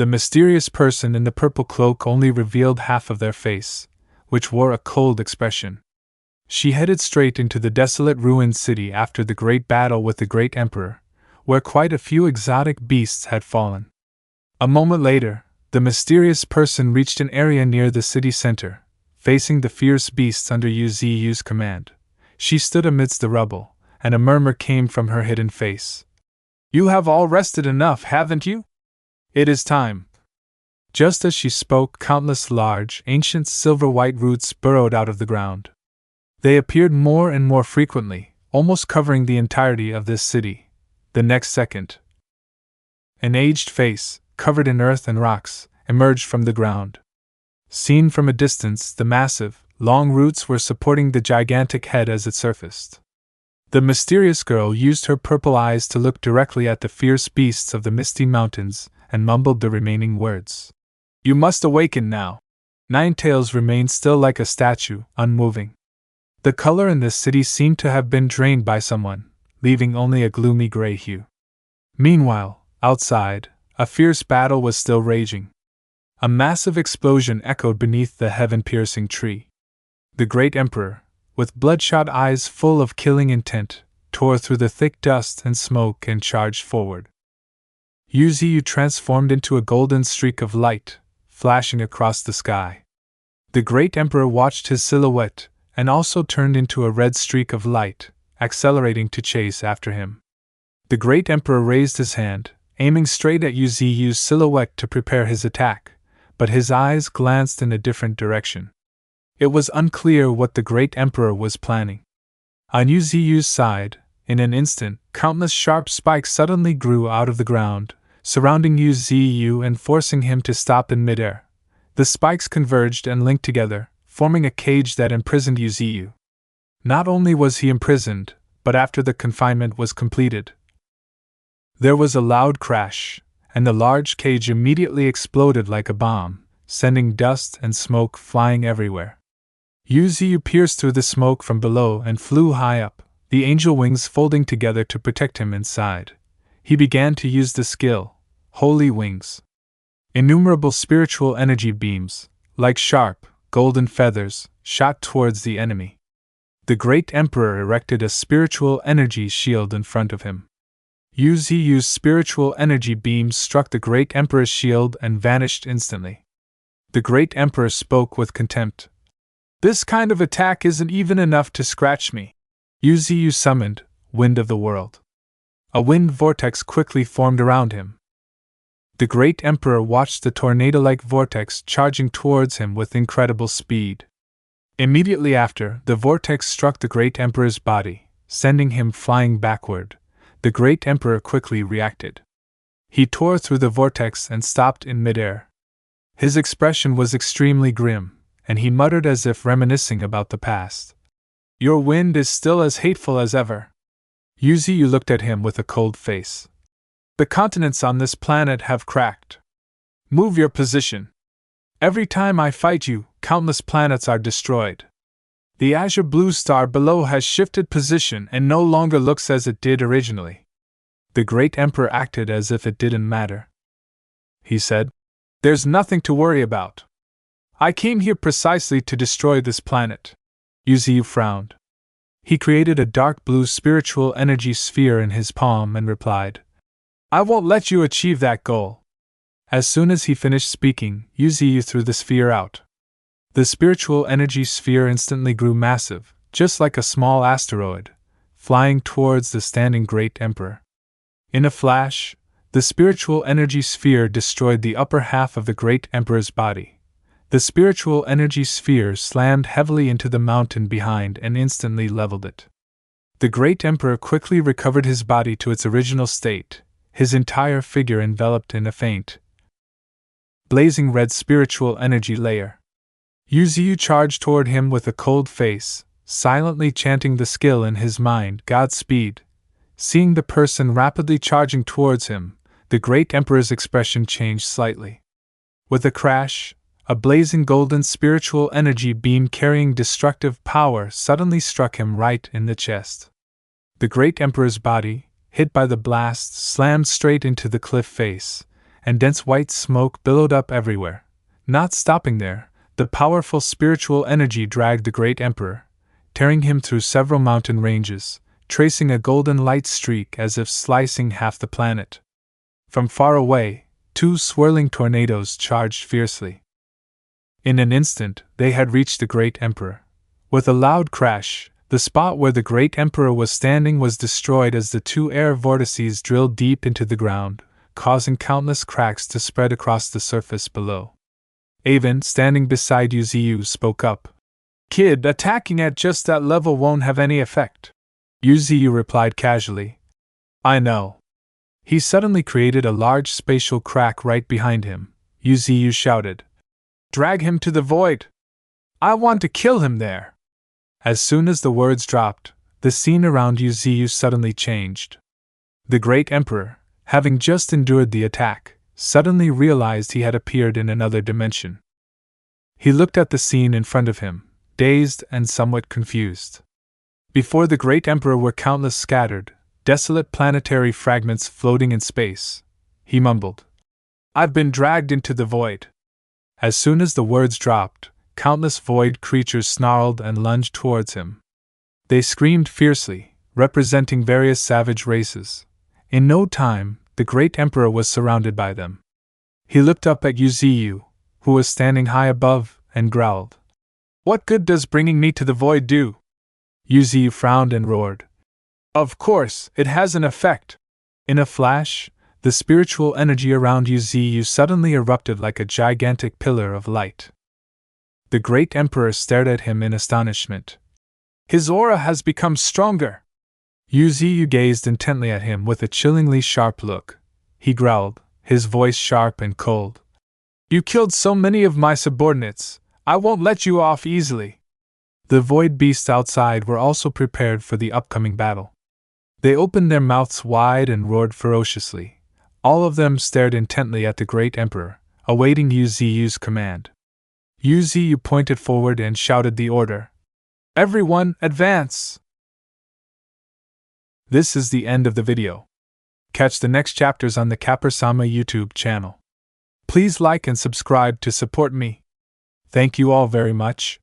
The mysterious person in the purple cloak only revealed half of their face, which wore a cold expression. She headed straight into the desolate ruined city after the great battle with the great emperor, where quite a few exotic beasts had fallen. A moment later, the mysterious person reached an area near the city center, facing the fierce beasts under Yu Ziyu's command. She stood amidst the rubble, and a murmur came from her hidden face. "You have all rested enough, haven't you? It is time." Just as she spoke, countless large, ancient silver-white roots burrowed out of the ground. They appeared more and more frequently, almost covering the entirety of this city. The next second, an aged face, covered in earth and rocks, emerged from the ground. Seen from a distance, the massive, long roots were supporting the gigantic head as it surfaced. The mysterious girl used her purple eyes to look directly at the fierce beasts of the misty mountains and mumbled the remaining words. "You must awaken now." Ninetails remained still like a statue, unmoving. The color in this city seemed to have been drained by someone, leaving only a gloomy gray hue. Meanwhile, outside, a fierce battle was still raging. A massive explosion echoed beneath the heaven-piercing tree. The great emperor, with bloodshot eyes full of killing intent, tore through the thick dust and smoke and charged forward. Yu Ziyu transformed into a golden streak of light, flashing across the sky. The great emperor watched his silhouette, and also turned into a red streak of light, accelerating to chase after him. The great emperor raised his hand, aiming straight at Yu Ziyu's silhouette to prepare his attack, but his eyes glanced in a different direction. It was unclear what the great emperor was planning. On Yu Ziyu's side, in an instant, countless sharp spikes suddenly grew out of the ground, surrounding Yu Ziyu and forcing him to stop in midair. The spikes converged and linked together, forming a cage that imprisoned Yu Ziyu. Not only was he imprisoned, but after the confinement was completed, there was a loud crash, and the large cage immediately exploded like a bomb, sending dust and smoke flying everywhere. Yu Ziyu pierced through the smoke from below and flew high up, the angel wings folding together to protect him inside. He began to use the skill, Holy Wings. Innumerable spiritual energy beams, like sharp, golden feathers, shot towards the enemy. The great emperor erected a spiritual energy shield in front of him. Yu Ziyu's spiritual energy beams struck the great emperor's shield and vanished instantly. The great emperor spoke with contempt. "This kind of attack isn't even enough to scratch me." Yu Ziyu summoned, Wind of the World. A wind vortex quickly formed around him. The great emperor watched the tornado-like vortex charging towards him with incredible speed. Immediately after, the vortex struck the great emperor's body, sending him flying backward. The great emperor quickly reacted. He tore through the vortex and stopped in midair. His expression was extremely grim, and he muttered as if reminiscing about the past. "Your wind is still as hateful as ever." Yu Ziyu looked at him with a cold face. "The continents on this planet have cracked. Move your position. Every time I fight you, countless planets are destroyed. The azure blue star below has shifted position and no longer looks as it did originally." The great emperor acted as if it didn't matter. He said, "There's nothing to worry about. I came here precisely to destroy this planet." Yu Ziyu frowned. He created a dark blue spiritual energy sphere in his palm and replied, "I won't let you achieve that goal." As soon as he finished speaking, Yu Ziyu threw the sphere out. The spiritual energy sphere instantly grew massive, just like a small asteroid, flying towards the standing great emperor. In a flash, the spiritual energy sphere destroyed the upper half of the great emperor's body. The spiritual energy sphere slammed heavily into the mountain behind and instantly leveled it. The great emperor quickly recovered his body to its original state, his entire figure enveloped in a faint, blazing red spiritual energy layer. Yu Ziyu charged toward him with a cold face, silently chanting the skill in his mind, Godspeed. Seeing the person rapidly charging towards him, the great emperor's expression changed slightly. With a crash, a blazing golden spiritual energy beam carrying destructive power suddenly struck him right in the chest. The great emperor's body, hit by the blast, slammed straight into the cliff face, and dense white smoke billowed up everywhere. Not stopping there, the powerful spiritual energy dragged the great emperor, tearing him through several mountain ranges, tracing a golden light streak as if slicing half the planet. From far away, two swirling tornadoes charged fiercely. In an instant, they had reached the great emperor. With a loud crash, the spot where the great emperor was standing was destroyed as the two air vortices drilled deep into the ground, causing countless cracks to spread across the surface below. Avon, standing beside Yuziyu, spoke up. "Kid, attacking at just that level won't have any effect." Yuziyu replied casually. "I know." He suddenly created a large spatial crack right behind him. Yuziyu shouted, "Drag him to the void! I want to kill him there!" As soon as the words dropped, the scene around Yuziyu suddenly changed. The great emperor, having just endured the attack, suddenly realized he had appeared in another dimension. He looked at the scene in front of him, dazed and somewhat confused. Before the great emperor were countless scattered, desolate planetary fragments floating in space. He mumbled, "I've been dragged into the void." As soon as the words dropped, countless void creatures snarled and lunged towards him. They screamed fiercely, representing various savage races. In no time, the great emperor was surrounded by them. He looked up at Yuziyu, who was standing high above, and growled, "What good does bringing me to the void do?" Yuziyu frowned and roared, "Of course, it has an effect." In a flash, the spiritual energy around Yuziyu suddenly erupted like a gigantic pillar of light. The great emperor stared at him in astonishment. "His aura has become stronger." Yuziyu gazed intently at him with a chillingly sharp look. He growled, his voice sharp and cold, "You killed so many of my subordinates, I won't let you off easily." The void beasts outside were also prepared for the upcoming battle. They opened their mouths wide and roared ferociously. All of them stared intently at the great emperor, awaiting Yuziyu's command. Yuziyu pointed forward and shouted the order, "Everyone, advance!" This is the end of the video. Catch the next chapters on the Kappa-sama YouTube channel. Please like and subscribe to support me. Thank you all very much.